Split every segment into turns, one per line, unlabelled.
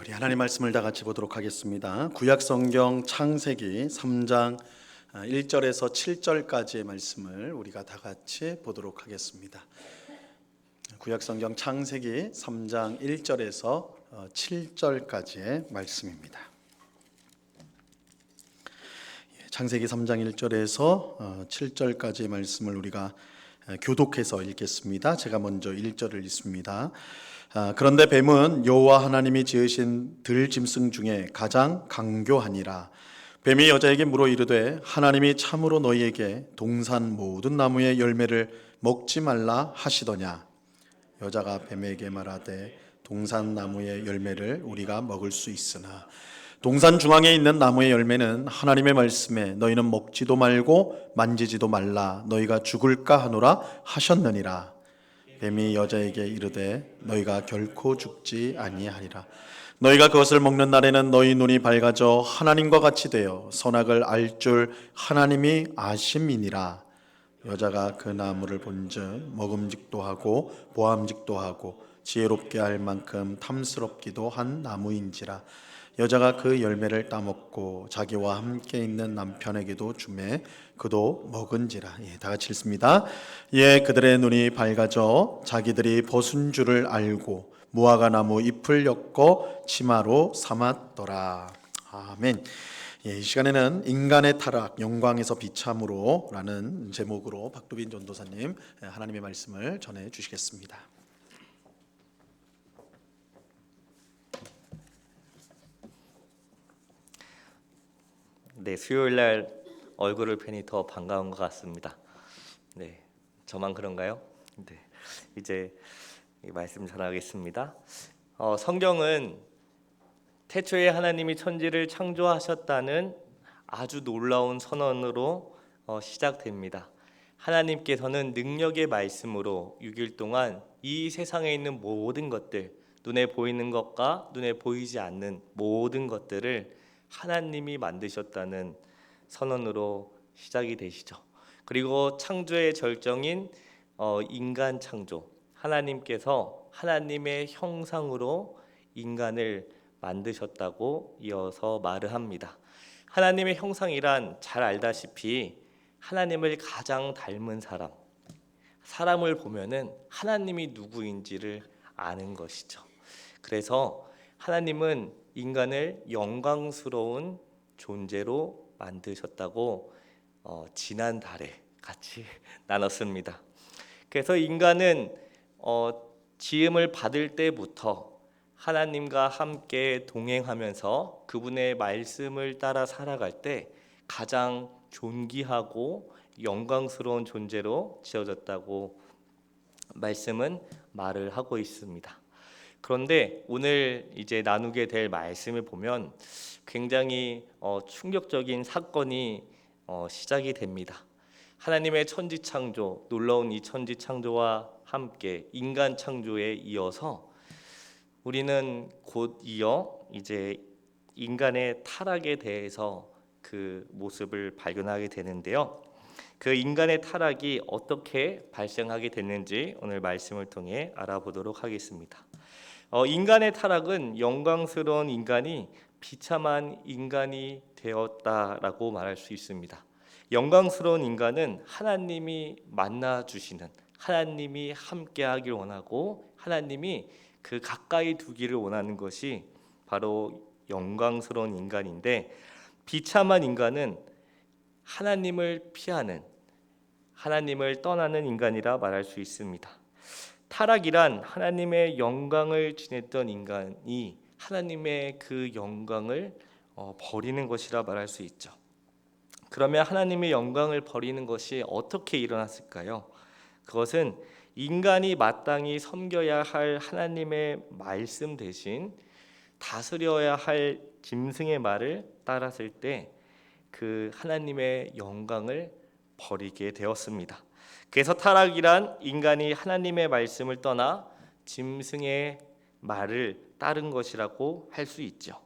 우리 하나님 말씀을 다 같이 보도록 하겠습니다. 구약 성경 창세기 3장 1절에서 7절까지의 말씀을 우리가 다 같이 보도록 하겠습니다. 구약 성경 창세기 3장 1절에서 7절까지의 말씀입니다. 창세기 3장 1절에서 7절까지의 말씀을 우리가 교독해서 읽겠습니다. 제가 먼저 1절을 읽습니다. 그런데 뱀은 여호와 하나님이 지으신 들짐승 중에 가장 강교하니라. 뱀이 여자에게 물어 이르되 하나님이 참으로 너희에게 동산 모든 나무의 열매를 먹지 말라 하시더냐. 여자가 뱀에게 말하되 동산 나무의 열매를 우리가 먹을 수 있으나 동산 중앙에 있는 나무의 열매는 하나님의 말씀에 너희는 먹지도 말고 만지지도 말라 너희가 죽을까 하노라 하셨느니라. 뱀이 여자에게 이르되 너희가 결코 죽지 아니하리라. 너희가 그것을 먹는 날에는 너희 눈이 밝아져 하나님과 같이 되어 선악을 알 줄 하나님이 아심이니라. 여자가 그 나무를 본즉 먹음직도 하고 보암직도 하고 지혜롭게 할 만큼 탐스럽기도 한 나무인지라. 여자가 그 열매를 따먹고 자기와 함께 있는 남편에게도 주매 그도 먹은지라. 다 같이 읽습니다. 그들의 눈이 밝아져 자기들이 벗은 줄을 알고 무화과 나무 잎을 엮어 치마로 삼았더라. 아멘. 이 시간에는 인간의 타락, 영광에서 비참으로 라는 제목으로 박두빈 전도사님 하나님의 말씀을 전해 주시겠습니다.
네, 수요일 날 얼굴을 뵈니 더 반가운 것 같습니다. 네, 저만 그런가요? 네, 이제 말씀 전하겠습니다. 성경은 태초에 하나님이 천지를 창조하셨다는 아주 놀라운 선언으로 시작됩니다. 하나님께서는 능력의 말씀으로 6일 동안 이 세상에 있는 모든 것들, 눈에 보이는 것과 눈에 보이지 않는 모든 것들을 하나님이 만드셨다는 선언으로 시작이 되시죠. 그리고 창조의 절정인 인간 창조, 하나님께서 하나님의 형상으로 인간을 만드셨다고 이어서 말을 합니다. 하나님의 형상이란 잘 알다시피 하나님을 가장 닮은 사람을 보면은 하나님이 누구인지를 아는 것이죠. 그래서 하나님은 인간을 영광스러운 존재로 만드셨다고 지난달에 같이 나눴습니다. 그래서 인간은 지음을 받을 때부터 하나님과 함께 동행하면서 그분의 말씀을 따라 살아갈 때 가장 존귀하고 영광스러운 존재로 지어졌다고 말씀은 말을 하고 있습니다. 그런데 오늘 이제 나누게 될 말씀을 보면 굉장히 충격적인 사건이 시작이 됩니다. 하나님의 천지 창조, 놀라운 이 천지 창조와 함께 인간 창조에 이어서 우리는 곧 이어 이제 인간의 타락에 대해서 그 모습을 발견하게 되는데요. 그 인간의 타락이 어떻게 발생하게 됐는지 오늘 말씀을 통해 알아보도록 하겠습니다. 인간의 타락은 영광스러운 인간이 비참한 인간이 되었다라고 말할 수 있습니다. 영광스러운 인간은 하나님이 만나주시는, 하나님이 함께하길 원하고 하나님이 그 가까이 두기를 원하는 것이 바로 영광스러운 인간인데, 비참한 인간은 하나님을 피하는, 하나님을 떠나는 인간이라 말할 수 있습니다. 타락이란 하나님의 영광을 지녔던 인간이 하나님의 그 영광을 버리는 것이라 말할 수 있죠. 그러면 하나님의 영광을 버리는 것이 어떻게 일어났을까요? 그것은 인간이 마땅히 섬겨야 할 하나님의 말씀 대신 다스려야 할 짐승의 말을 따랐을 때 그 하나님의 영광을 버리게 되었습니다. 그래서 타락이란 인간이 하나님의 말씀을 떠나 짐승의 말을 따른 것이라고 할 수 있죠.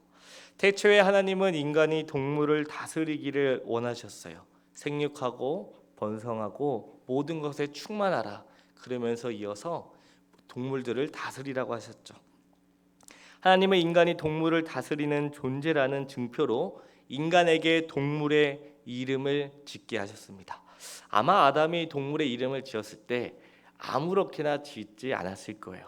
태초에 하나님은 인간이 동물을 다스리기를 원하셨어요. 생육하고 번성하고 모든 것에 충만하라. 그러면서 이어서 동물들을 다스리라고 하셨죠. 하나님은 인간이 동물을 다스리는 존재라는 증표로 인간에게 동물의 이름을 짓게 하셨습니다. 아마 아담이 동물의 이름을 지었을 때 아무렇게나 짓지 않았을 거예요.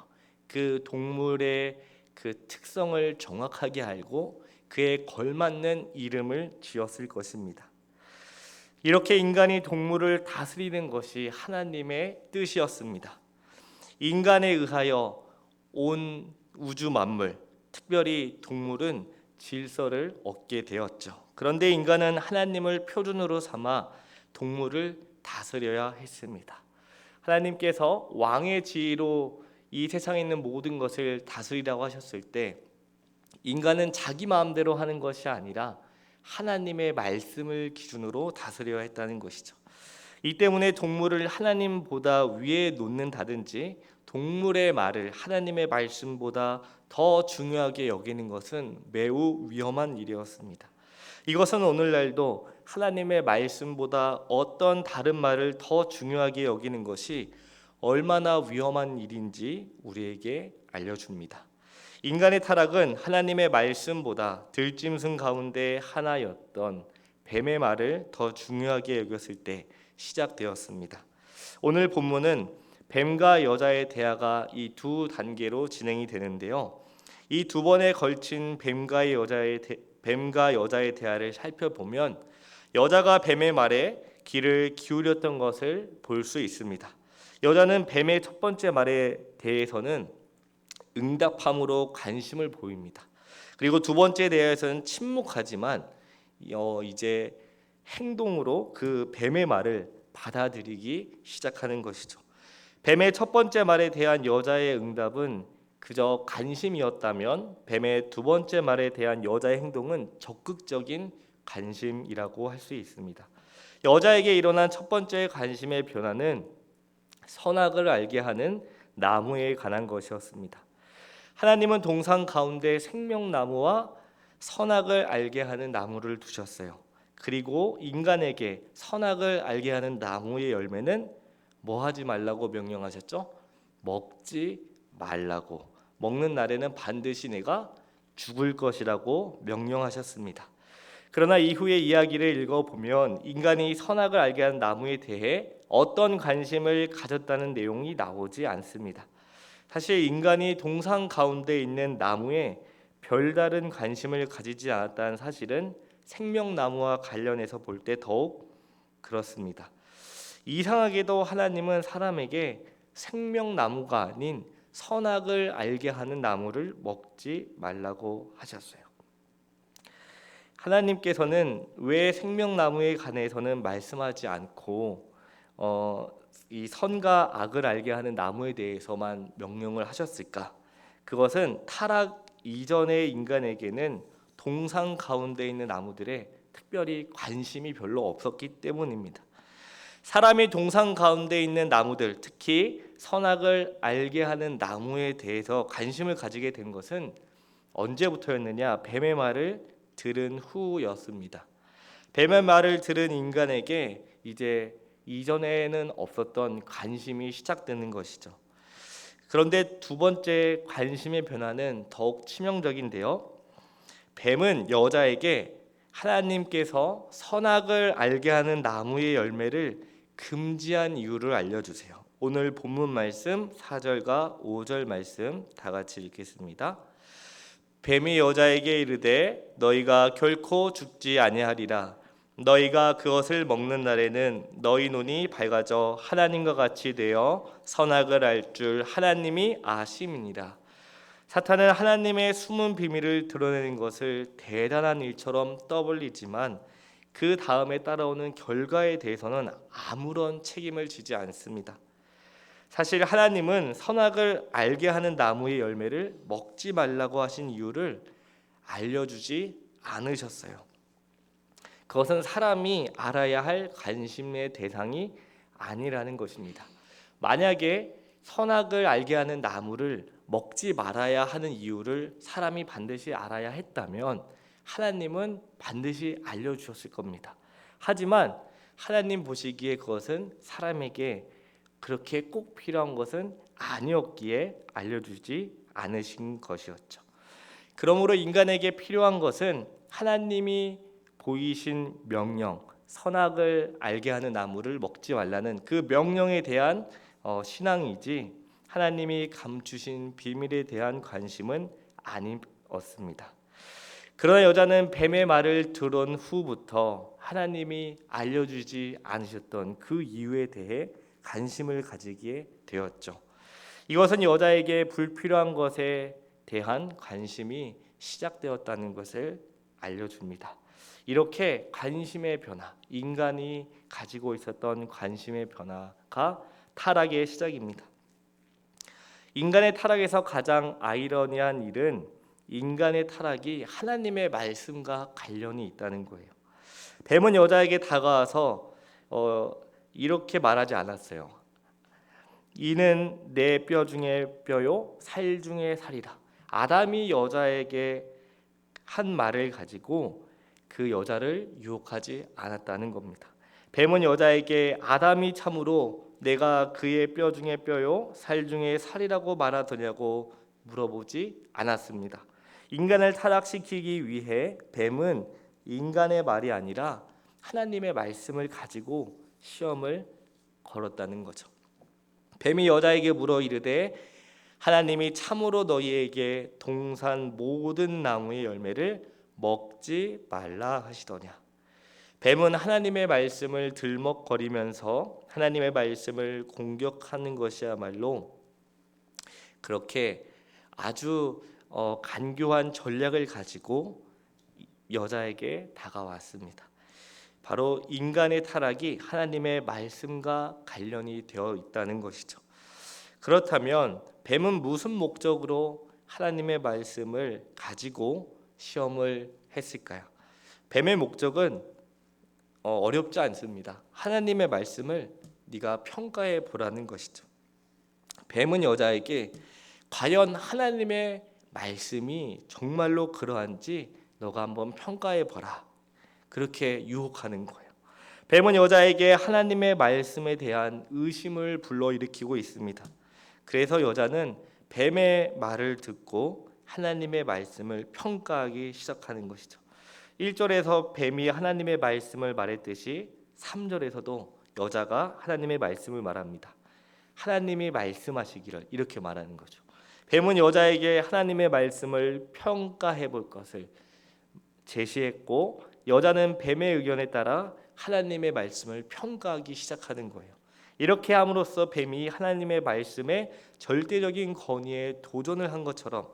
그 동물의 그 특성을 정확하게 알고 그에 걸맞는 이름을 지었을 것입니다. 이렇게 인간이 동물을 다스리는 것이 하나님의 뜻이었습니다. 인간에 의하여 온 우주 만물, 특별히 동물은 질서를 얻게 되었죠. 그런데 인간은 하나님을 표준으로 삼아 동물을 다스려야 했습니다. 하나님께서 왕의 지위로 이 세상에 있는 모든 것을 다스리라고 하셨을 때 인간은 자기 마음대로 하는 것이 아니라 하나님의 말씀을 기준으로 다스려야 했다는 것이죠. 이 때문에 동물을 하나님보다 위에 놓는다든지 동물의 말을 하나님의 말씀보다 더 중요하게 여기는 것은 매우 위험한 일이었습니다. 이것은 오늘날도 하나님의 말씀보다 어떤 다른 말을 더 중요하게 여기는 것이 얼마나 위험한 일인지 우리에게 알려줍니다. 인간의 타락은 하나님의 말씀보다 들짐승 가운데 하나였던 뱀의 말을 더 중요하게 여겼을 때 시작되었습니다. 오늘 본문은 뱀과 여자의 대화가 이 두 단계로 진행이 되는데요. 이 두 번에 걸친 뱀과 여자의 대화를 살펴보면 여자가 뱀의 말에 귀를 기울였던 것을 볼 수 있습니다. 여자는 뱀의 첫 번째 말에 대해서는 응답함으로 관심을 보입니다. 그리고 두 번째 대화에서는 침묵하지만 이제 행동으로 그 뱀의 말을 받아들이기 시작하는 것이죠. 뱀의 첫 번째 말에 대한 여자의 응답은 그저 관심이었다면 뱀의 두 번째 말에 대한 여자의 행동은 적극적인 관심이라고 할 수 있습니다. 여자에게 일어난 첫 번째 관심의 변화는 선악을 알게 하는 나무에 관한 것이었습니다. 하나님은 동산 가운데 생명나무와 선악을 알게 하는 나무를 두셨어요. 그리고 인간에게 선악을 알게 하는 나무의 열매는 뭐 하지 말라고 명령하셨죠? 먹지 말라고. 먹는 날에는 반드시 내가 죽을 것이라고 명령하셨습니다. 그러나 이후의 이야기를 읽어보면 인간이 선악을 알게 하는 나무에 대해 어떤 관심을 가졌다는 내용이 나오지 않습니다. 사실 인간이 동산 가운데 있는 나무에 별다른 관심을 가지지 않았다는 사실은 생명나무와 관련해서 볼 때 더욱 그렇습니다. 이상하게도 하나님은 사람에게 생명나무가 아닌 선악을 알게 하는 나무를 먹지 말라고 하셨어요. 하나님께서는 왜 생명나무에 관해서는 말씀하지 않고 이 선과 악을 알게 하는 나무에 대해서만 명령을 하셨을까? 그것은 타락 이전의 인간에게는 동산 가운데 있는 나무들에 특별히 관심이 별로 없었기 때문입니다. 사람이 동산 가운데 있는 나무들, 특히 선악을 알게 하는 나무에 대해서 관심을 가지게 된 것은 언제부터였느냐? 뱀의 말을 들은 후였습니다. 뱀의 말을 들은 인간에게 이제 이전에는 없었던 관심이 시작되는 것이죠. 그런데 두 번째 관심의 변화는 더욱 치명적인데요. 뱀은 여자에게 하나님께서 선악을 알게 하는 나무의 열매를 금지한 이유를 알려주세요. 오늘 본문 말씀 4절과 5절 말씀 다 같이 읽겠습니다. 뱀이 여자에게 이르되 너희가 결코 죽지 아니하리라. 너희가 그것을 먹는 날에는 너희 눈이 밝아져 하나님과 같이 되어 선악을 알 줄 하나님이 아심이니라. 사탄은 하나님의 숨은 비밀을 드러내는 것을 대단한 일처럼 떠벌리지만 그 다음에 따라오는 결과에 대해서는 아무런 책임을 지지 않습니다. 사실 하나님은 선악을 알게 하는 나무의 열매를 먹지 말라고 하신 이유를 알려주지 않으셨어요. 그것은 사람이 알아야 할 관심의 대상이 아니라는 것입니다. 만약에 선악을 알게 하는 나무를 먹지 말아야 하는 이유를 사람이 반드시 알아야 했다면 하나님은 반드시 알려주셨을 겁니다. 하지만 하나님 보시기에 그것은 사람에게 그렇게 꼭 필요한 것은 아니었기에 알려주지 않으신 것이었죠. 그러므로 인간에게 필요한 것은 하나님이 보이신 명령, 선악을 알게 하는 나무를 먹지 말라는 그 명령에 대한 신앙이지 하나님이 감추신 비밀에 대한 관심은 아니었습니다. 그러나 여자는 뱀의 말을 들은 후부터 하나님이 알려주지 않으셨던 그 이유에 대해 관심을 가지게 되었죠. 이것은 여자에게 불필요한 것에 대한 관심이 시작되었다는 것을 알려줍니다. 이렇게 관심의 변화, 인간이 가지고 있었던 관심의 변화가 타락의 시작입니다. 인간의 타락에서 가장 아이러니한 일은 인간의 타락이 하나님의 말씀과 관련이 있다는 거예요. 뱀은 여자에게 다가와서 이렇게 말하지 않았어요. 이는 내 뼈 중에 뼈요 살 중에 살이라. 아담이 여자에게 한 말을 가지고 그 여자를 유혹하지 않았다는 겁니다. 뱀은 여자에게 아담이 참으로 내가 그의 뼈 중에 뼈요 살 중에 살이라고 말하더냐고 물어보지 않았습니다. 인간을 타락시키기 위해 뱀은 인간의 말이 아니라 하나님의 말씀을 가지고 시험을 걸었다는 거죠. 뱀이 여자에게 물어 이르되 하나님이 참으로 너희에게 동산 모든 나무의 열매를 먹지 말라 하시더냐. 뱀은 하나님의 말씀을 들먹거리면서 하나님의 말씀을 공격하는 것이야말로 그렇게 아주 간교한 전략을 가지고 여자에게 다가왔습니다. 바로 인간의 타락이 하나님의 말씀과 관련이 되어 있다는 것이죠. 그렇다면 뱀은 무슨 목적으로 하나님의 말씀을 가지고 시험을 했을까요? 뱀의 목적은 어렵지 않습니다. 하나님의 말씀을 네가 평가해 보라는 것이죠. 뱀은 여자에게 과연 하나님의 말씀이 정말로 그러한지 너가 한번 평가해 보라. 그렇게 유혹하는 거예요. 뱀은 여자에게 하나님의 말씀에 대한 의심을 불러일으키고 있습니다. 그래서 여자는 뱀의 말을 듣고 하나님의 말씀을 평가하기 시작하는 것이죠. 1절에서 뱀이 하나님의 말씀을 말했듯이 3절에서도 여자가 하나님의 말씀을 말합니다. 하나님이 말씀하시기를 이렇게 말하는 거죠. 뱀은 여자에게 하나님의 말씀을 평가해 볼 것을 제시했고 여자는 뱀의 의견에 따라 하나님의 말씀을 평가하기 시작하는 거예요. 이렇게 함으로써 뱀이 하나님의 말씀에 절대적인 권위에 도전을 한 것처럼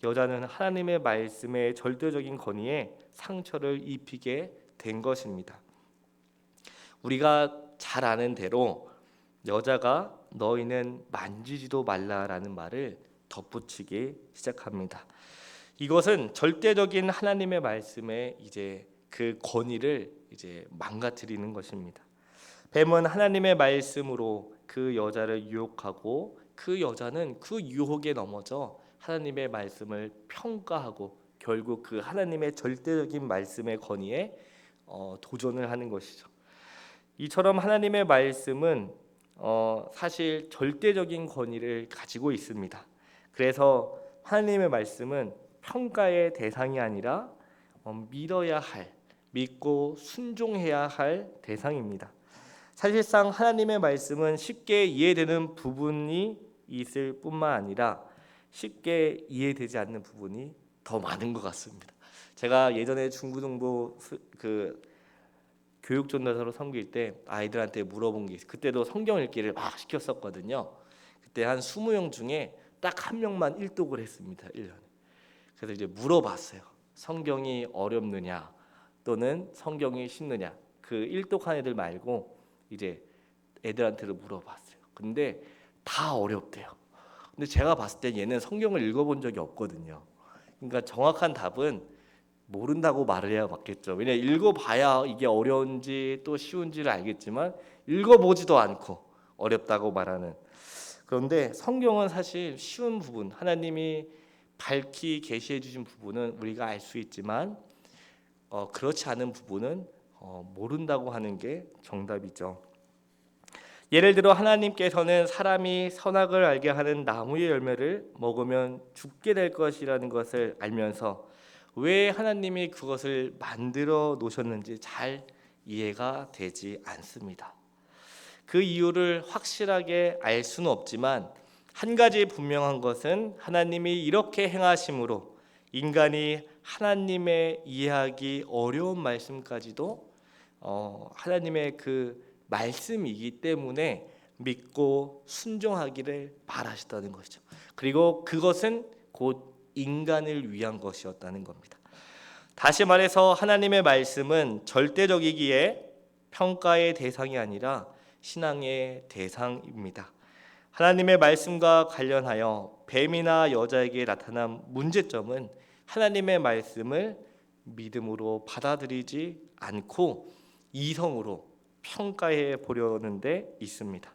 여자는 하나님의 말씀의 절대적인 권위에 상처를 입히게 된 것입니다. 우리가 잘 아는 대로 여자가 너희는 만지지도 말라라는 말을 덧붙이기 시작합니다. 이것은 절대적인 하나님의 말씀에 이제 그 권위를 이제 망가뜨리는 것입니다. 뱀은 하나님의 말씀으로 그 여자를 유혹하고 그 여자는 그 유혹에 넘어져 하나님의 말씀을 평가하고 결국 그 하나님의 절대적인 말씀의 권위에 도전을 하는 것이죠. 이처럼 하나님의 말씀은 사실 절대적인 권위를 가지고 있습니다. 그래서 하나님의 말씀은 평가의 대상이 아니라 믿어야 할, 믿고 순종해야 할 대상입니다. 사실상 하나님의 말씀은 쉽게 이해되는 부분이 있을 뿐만 아니라 쉽게 이해되지 않는 부분이 더 많은 것 같습니다. 제가 예전에 중고등부 교육 전도사로 섬길 때 아이들한테 물어본 게 있어요. 그때도 성경 읽기를 막 시켰었거든요. 그때 한 20명 중에 딱 한 명만 일독을 했습니다. 1년에. 그래서 이제 물어봤어요. 성경이 어렵느냐 또는 성경이 쉽느냐. 그 일독한 애들 말고 이제 애들한테도 물어봤어요. 근데 다 어렵대요. 근데 제가 봤을 때 얘는 성경을 읽어본 적이 없거든요. 그러니까 정확한 답은 모른다고 말을 해야 맞겠죠. 왜냐 읽어봐야 이게 어려운지 또 쉬운지를 알겠지만 읽어보지도 않고 어렵다고 말하는. 그런데 성경은 사실 쉬운 부분, 하나님이 밝히 계시해 주신 부분은 우리가 알 수 있지만 그렇지 않은 부분은 모른다고 하는 게 정답이죠. 예를 들어 하나님께서는 사람이 선악을 알게 하는 나무의 열매를 먹으면 죽게 될 것이라는 것을 알면서 왜 하나님이 그것을 만들어 놓으셨는지 잘 이해가 되지 않습니다. 그 이유를 확실하게 알 수는 없지만 한 가지 분명한 것은 하나님이 이렇게 행하심으로 인간이 하나님의 이해하기 어려운 말씀까지도 하나님의 그 말씀이기 때문에 믿고 순종하기를 바라시다는 것이죠. 그리고 그것은 곧 인간을 위한 것이었다는 겁니다. 다시 말해서 하나님의 말씀은 절대적이기에 평가의 대상이 아니라 신앙의 대상입니다. 하나님의 말씀과 관련하여 뱀이나 여자에게 나타난 문제점은 하나님의 말씀을 믿음으로 받아들이지 않고 이성으로 평가해 보려는 데 있습니다.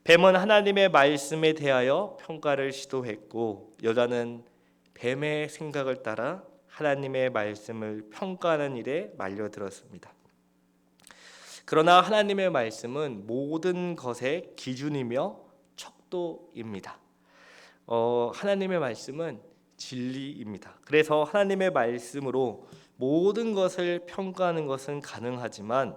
뱀은 하나님의 말씀에 대하여 평가를 시도했고 여자는 뱀의 생각을 따라 하나님의 말씀을 평가하는 일에 말려들었습니다. 그러나 하나님의 말씀은 모든 것의 기준이며 척도입니다. 하나님의 말씀은 진리입니다. 그래서 하나님의 말씀으로 모든 것을 평가하는 것은 가능하지만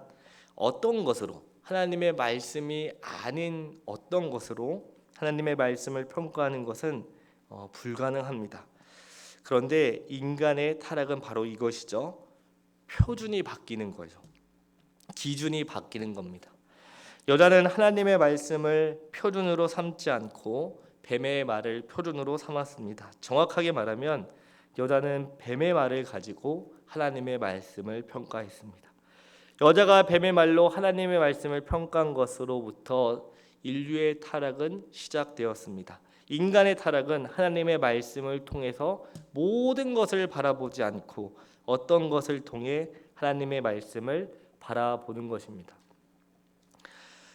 어떤 것으로 하나님의 말씀이 아닌 어떤 것으로 하나님의 말씀을 평가하는 것은 불가능합니다. 그런데 인간의 타락은 바로 이것이죠. 표준이 바뀌는 거죠. 기준이 바뀌는 겁니다. 여자는 하나님의 말씀을 표준으로 삼지 않고 뱀의 말을 표준으로 삼았습니다. 정확하게 말하면 여자는 뱀의 말을 가지고 하나님의 말씀을 평가했습니다. 여자가 뱀의 말로 하나님의 말씀을 평가한 것으로부터 인류의 타락은 시작되었습니다. 인간의 타락은 하나님의 말씀을 통해서 모든 것을 바라보지 않고 어떤 것을 통해 하나님의 말씀을 바라보는 것입니다.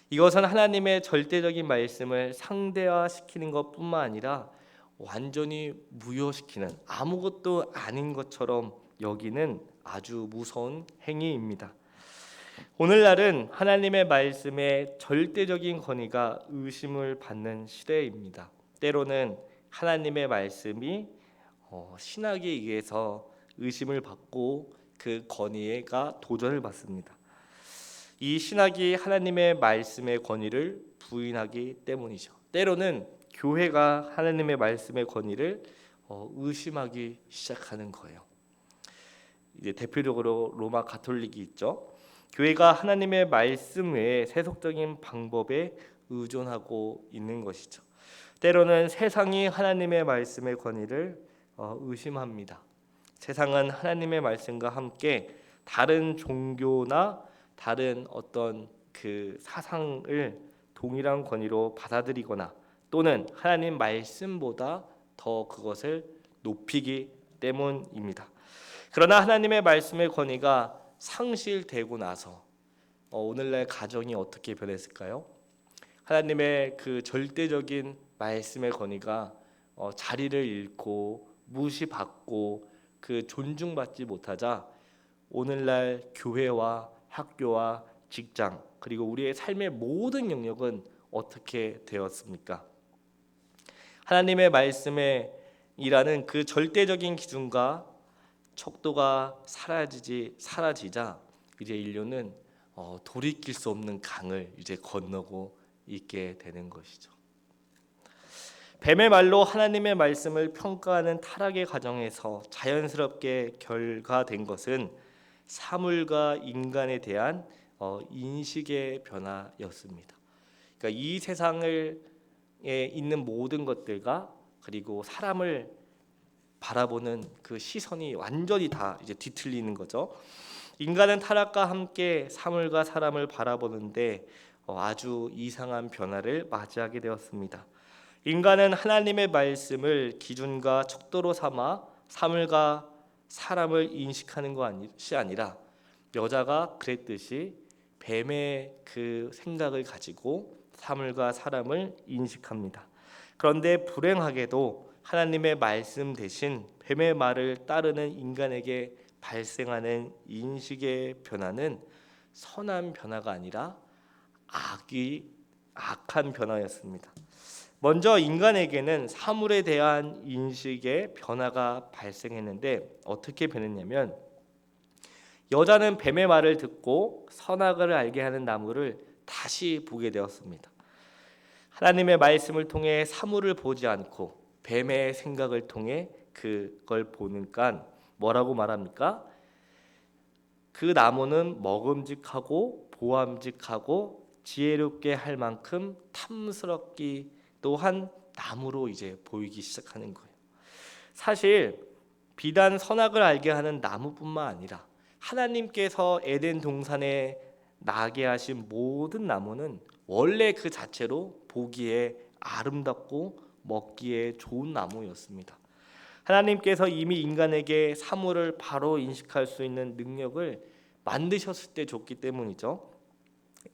이것은 하나님의 절대적인 말씀을 상대화시키는 것뿐만 아니라 완전히 무효시키는 아무것도 아닌 것처럼 여기는 아주 무서운 행위입니다. 오늘날은 하나님의 말씀의 절대적인 권위가 의심을 받는 시대입니다. 때로는 하나님의 말씀이 신학에 의해서 의심을 받고 그 권위가 도전을 받습니다. 이 신학이 하나님의 말씀의 권위를 부인하기 때문이죠. 때로는 교회가 하나님의 말씀의 권위를 의심하기 시작하는 거예요. 이제 대표적으로 로마 가톨릭이 있죠. 교회가 하나님의 말씀 외에 세속적인 방법에 의존하고 있는 것이죠. 때로는 세상이 하나님의 말씀의 권위를 의심합니다. 세상은 하나님의 말씀과 함께 다른 종교나 다른 어떤 그 사상을 동일한 권위로 받아들이거나 또는 하나님 말씀보다 더 그것을 높이기 때문입니다. 그러나 하나님의 말씀의 권위가 상실되고 나서 오늘날 가정이 어떻게 변했을까요? 하나님의 그 절대적인 말씀의 권위가 자리를 잃고 무시받고 그 존중받지 못하자 오늘날 교회와 학교와 직장 그리고 우리의 삶의 모든 영역은 어떻게 되었습니까? 하나님의 말씀에 이라는 그 절대적인 기준과 척도가 사라지자 이제 인류는 돌이킬 수 없는 강을 이제 건너고 있게 되는 것이죠. 뱀의 말로 하나님의 말씀을 평가하는 타락의 과정에서 자연스럽게 결과된 것은 사물과 인간에 대한 인식의 변화였습니다. 그러니까 이 세상에 있는 모든 것들과 그리고 사람을 바라보는 그 시선이 완전히 다 이제 뒤틀리는 거죠. 인간은 타락과 함께 사물과 사람을 바라보는데 아주 이상한 변화를 맞이하게 되었습니다. 인간은 하나님의 말씀을 기준과 척도로 삼아 사물과 사람을 인식하는 것이 아니라 여자가 그랬듯이 뱀의 그 생각을 가지고 사물과 사람을 인식합니다. 그런데 불행하게도 하나님의 말씀 대신 뱀의 말을 따르는 인간에게 발생하는 인식의 변화는 선한 변화가 아니라 악이 악한 변화였습니다. 먼저 인간에게는 사물에 대한 인식의 변화가 발생했는데 어떻게 변했냐면 여자는 뱀의 말을 듣고 선악을 알게 하는 나무를 다시 보게 되었습니다. 하나님의 말씀을 통해 사물을 보지 않고 뱀의 생각을 통해 그걸 보니까 뭐라고 말합니까? 그 나무는 먹음직하고 보암직하고 지혜롭게 할 만큼 탐스럽기도 한 나무로 이제 보이기 시작하는 거예요. 사실 비단 선악을 알게 하는 나무뿐만 아니라 하나님께서 에덴 동산에 나게 하신 모든 나무는 원래 그 자체로 보기에 아름답고 먹기에 좋은 나무였습니다. 하나님께서 이미 인간에게 사물을 바로 인식할 수 있는 능력을 만드셨을 때 줬기 때문이죠.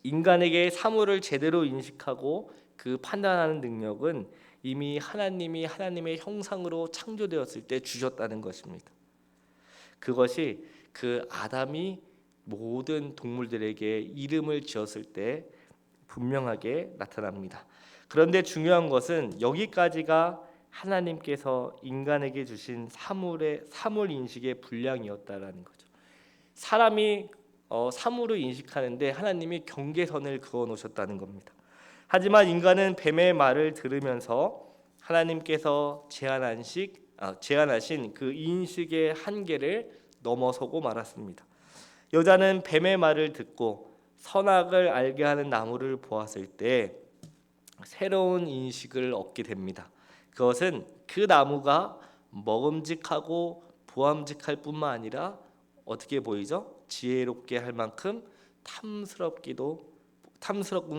인간에게 사물을 제대로 인식하고 그 판단하는 능력은 이미 하나님이 하나님의 형상으로 창조되었을 때 주셨다는 것입니다. 그것이 그 아담이 모든 동물들에게 이름을 지었을 때 분명하게 나타납니다. 그런데 중요한 것은 여기까지가 하나님께서 인간에게 주신 사물 인식의 분량이었다라는 거죠. 사람이 사물을 인식하는데 하나님이 경계선을 그어 놓으셨다는 겁니다. 하지만 인간은 뱀의 말을 들으면서 하나님께서 제안하신 그 인식의 한계를 넘어서고 말았습니다. 여자는 뱀의 말을 듣고 선악을 알게 하는 나무를 보았을 때 새로운 인식을 얻게 됩니다. 그것은 그 나무가 먹음직하고 보암직할 뿐만 아니라 어떻게 보이죠? 지혜롭게 할 만큼 탐스러운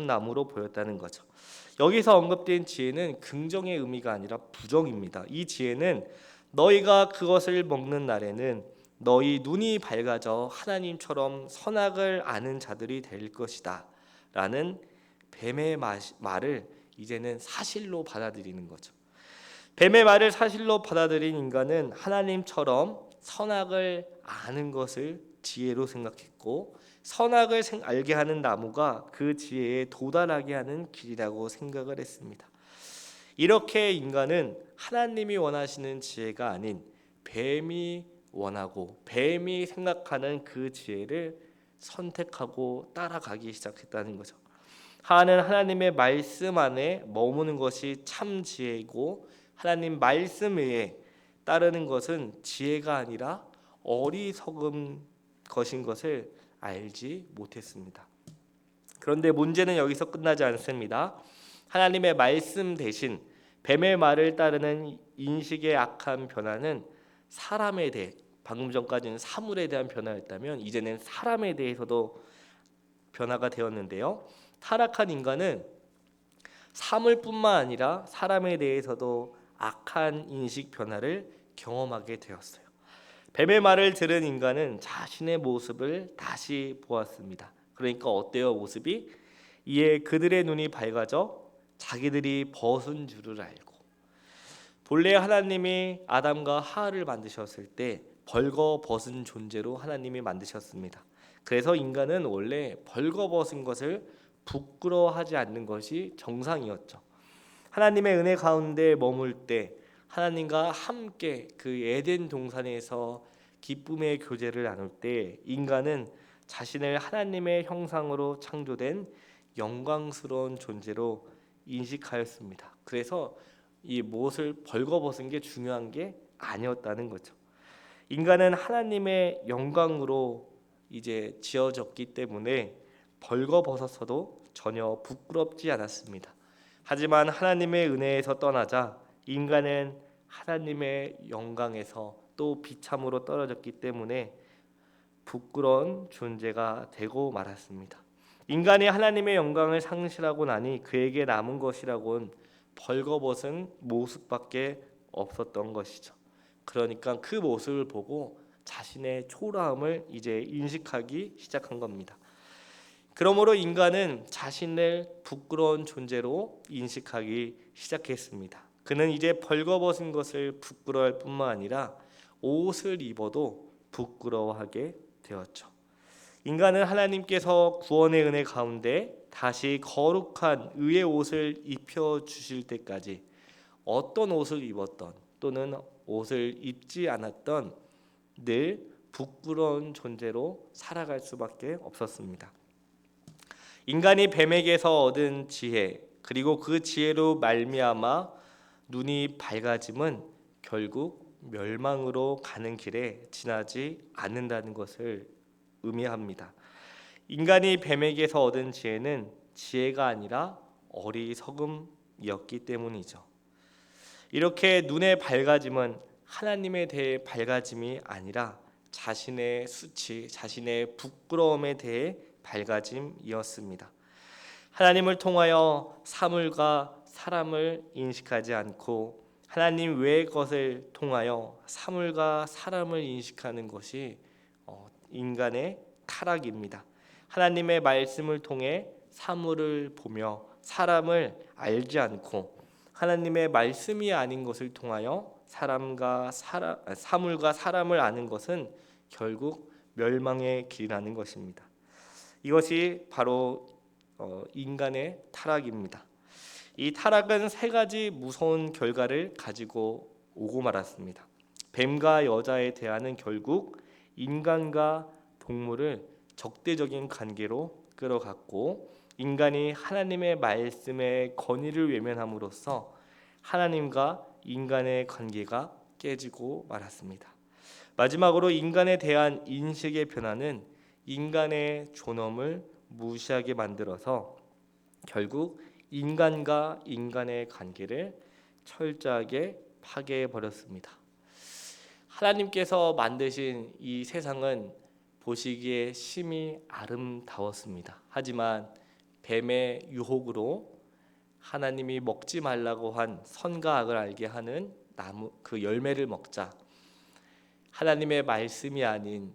나무로 보였다는 거죠. 여기서 언급된 지혜는 긍정의 의미가 아니라 부정입니다. 이 지혜는 너희가 그것을 먹는 날에는 너희 눈이 밝아져 하나님처럼 선악을 아는 자들이 될 것이다 라는 뱀의 말을 이제는 사실로 받아들이는 거죠. 뱀의 말을 사실로 받아들인 인간은 하나님처럼 선악을 아는 것을 지혜로 생각했고 선악을 알게 하는 나무가 그 지혜에 도달하게 하는 길이라고 생각을 했습니다. 이렇게 인간은 하나님이 원하시는 지혜가 아닌 뱀이 원하고 뱀이 생각하는 그 지혜를 선택하고 따라가기 시작했다는 거죠. 하나님의 말씀 안에 머무는 것이 참 지혜이고 하나님 말씀 외에 따르는 것은 지혜가 아니라 어리석은 것인 것을 알지 못했습니다. 그런데 문제는 여기서 끝나지 않습니다. 하나님의 말씀 대신 뱀의 말을 따르는 인식의 악한 변화는 사람에 대해, 방금 전까지는 사물에 대한 변화였다면 이제는 사람에 대해서도 변화가 되었는데요. 타락한 인간은 사물뿐만 아니라 사람에 대해서도 악한 인식 변화를 경험하게 되었어요. 뱀의 말을 들은 인간은 자신의 모습을 다시 보았습니다. 그러니까 어때요, 모습이? 이에 그들의 눈이 밝아져 자기들이 벗은 줄을 알고, 본래 하나님이 아담과 하와를 만드셨을 때 벌거벗은 존재로 하나님이 만드셨습니다. 그래서 인간은 원래 벌거벗은 것을 부끄러워하지 않는 것이 정상이었죠. 하나님의 은혜 가운데 머물 때 하나님과 함께 그 에덴 동산에서 기쁨의 교제를 나눌 때 인간은 자신을 하나님의 형상으로 창조된 영광스러운 존재로 인식하였습니다. 그래서 이 무엇을 벌거벗은 게 중요한 게 아니었다는 거죠. 인간은 하나님의 영광으로 이제 지어졌기 때문에 벌거벗었어도 전혀 부끄럽지 않았습니다. 하지만 하나님의 은혜에서 떠나자 인간은 하나님의 영광에서 또 비참으로 떨어졌기 때문에 부끄러운 존재가 되고 말았습니다. 인간이 하나님의 영광을 상실하고 나니 그에게 남은 것이라곤 벌거벗은 모습밖에 없었던 것이죠. 그러니까 그 모습을 보고 자신의 초라함을 이제 인식하기 시작한 겁니다. 그러므로 인간은 자신을 부끄러운 존재로 인식하기 시작했습니다. 그는 이제 벌거벗은 것을 부끄러워할 뿐만 아니라 옷을 입어도 부끄러워하게 되었죠. 인간은 하나님께서 구원의 은혜 가운데 다시 거룩한 의의 옷을 입혀 주실 때까지 어떤 옷을 입었던 또는 옷을 입지 않았던 늘 부끄러운 존재로 살아갈 수밖에 없었습니다. 인간이 뱀에게서 얻은 지혜 그리고 그 지혜로 말미암아 눈이 밝아짐은 결국 멸망으로 가는 길에 지나지 않는다는 것을 의미합니다. 인간이 뱀에게서 얻은 지혜는 지혜가 아니라 어리석음이었기 때문이죠. 이렇게 눈의 밝아짐은 하나님에 대해 밝아짐이 아니라 자신의 수치, 자신의 부끄러움에 대해 밝아짐이었습니다. 하나님을 통하여 사물과 사람을 인식하지 않고 하나님 외의 것을 통하여 사물과 사람을 인식하는 것이 인간의 타락입니다. 하나님의 말씀을 통해 사물을 보며 사람을 알지 않고 하나님의 말씀이 아닌 것을 통하여 사물과 사람을 아는 것은 결국 멸망의 길이라는 것입니다. 이것이 바로 인간의 타락입니다. 이 타락은 세 가지 무서운 결과를 가지고 오고 말았습니다. 뱀과 여자에 대하는 결국 인간과 동물을 적대적인 관계로 끌어갔고 인간이 하나님의 말씀의 권위를 외면함으로써 하나님과 인간의 관계가 깨지고 말았습니다. 마지막으로 인간에 대한 인식의 변화는 인간의 존엄을 무시하게 만들어서 결국 인간과 인간의 관계를 철저하게 파괴해 버렸습니다. 하나님께서 만드신 이 세상은 보시기에 심히 아름다웠습니다. 하지만 뱀의 유혹으로 하나님이 먹지 말라고 한 선과 악을 알게 하는 나무 그 열매를 먹자 하나님의 말씀이 아닌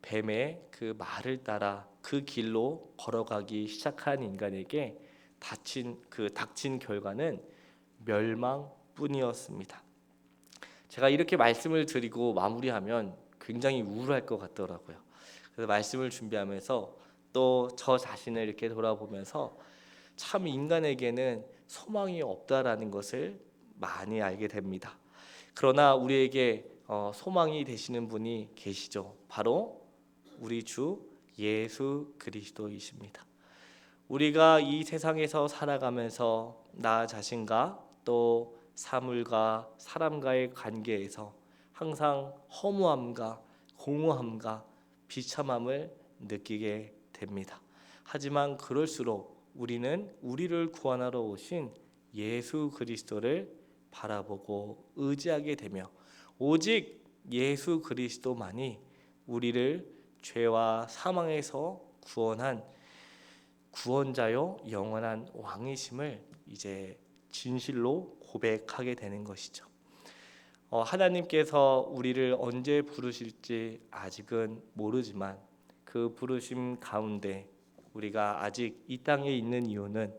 뱀의 그 말을 따라 그 길로 걸어가기 시작한 인간에게 닥친 결과는 멸망뿐이었습니다. 제가 이렇게 말씀을 드리고 마무리하면 굉장히 우울할 것 같더라고요. 그래서 말씀을 준비하면서 또 저 자신을 이렇게 돌아보면서 참 인간에게는 소망이 없다라는 것을 많이 알게 됩니다. 그러나 우리에게 소망이 되시는 분이 계시죠. 바로 우리 주 예수 그리스도이십니다. 우리가 이 세상에서 살아가면서 나 자신과 또 사물과 사람과의 관계에서 항상 허무함과 공허함과 비참함을 느끼게 됩니다. 하지만 그럴수록 우리는 우리를 구원하러 오신 예수 그리스도를 바라보고 의지하게 되며 오직 예수 그리스도만이 우리를 죄와 사망에서 구원한 구원자요 영원한 왕이심을 이제 진실로 고백하게 되는 것이죠. 하나님께서 우리를 언제 부르실지 아직은 모르지만 그 부르심 가운데 우리가 아직 이 땅에 있는 이유는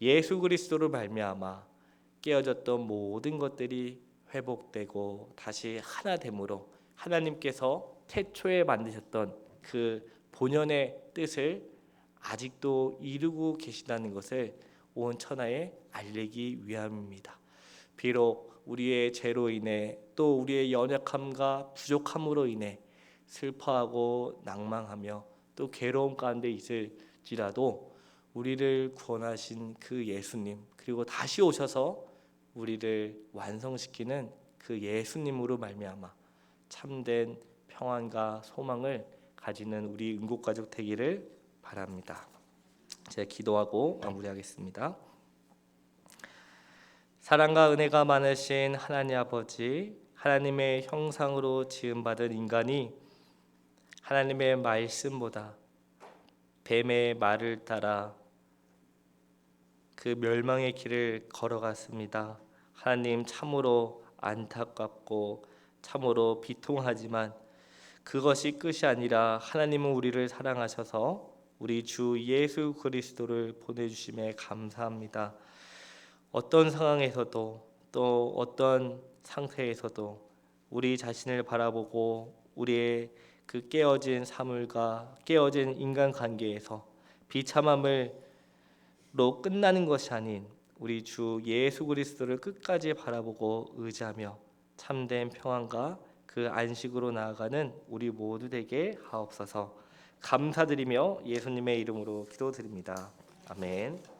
예수 그리스도를 말미암아 깨어졌던 모든 것들이 회복되고 다시 하나됨으로 하나님께서 태초에 만드셨던 그 본연의 뜻을 아직도 이루고 계시다는 것을 온 천하에 알리기 위함입니다. 비록 우리의 죄로 인해 또 우리의 연약함과 부족함으로 인해 슬퍼하고 낭망하며 또 괴로움 가운데 있을지라도 우리를 구원하신 그 예수님 그리고 다시 오셔서 우리를 완성시키는 그 예수님으로 말미암아 참된 평안과 소망을 가지는 우리 은국가족 되기를 바랍니다. 제가 기도하고 마무리하겠습니다. 사랑과 은혜가 많으신 하나님 아버지, 하나님의 형상으로 지음받은 인간이 하나님의 말씀보다 뱀의 말을 따라 그 멸망의 길을 걸어갔습니다. 하나님 참으로 안타깝고 참으로 비통하지만 그것이 끝이 아니라 하나님은 우리를 사랑하셔서 우리 주 예수 그리스도를 보내주심에 감사합니다. 어떤 상황에서도 또 어떤 상태에서도 우리 자신을 바라보고 우리의 그 깨어진 사물과 깨어진 인간관계에서 비참함으로 끝나는 것이 아닌 우리 주 예수 그리스도를 끝까지 바라보고 의지하며 참된 평안과 그 안식으로 나아가는 우리 모두 되게 하옵소서. 감사드리며 예수님의 이름으로 기도드립니다. 아멘.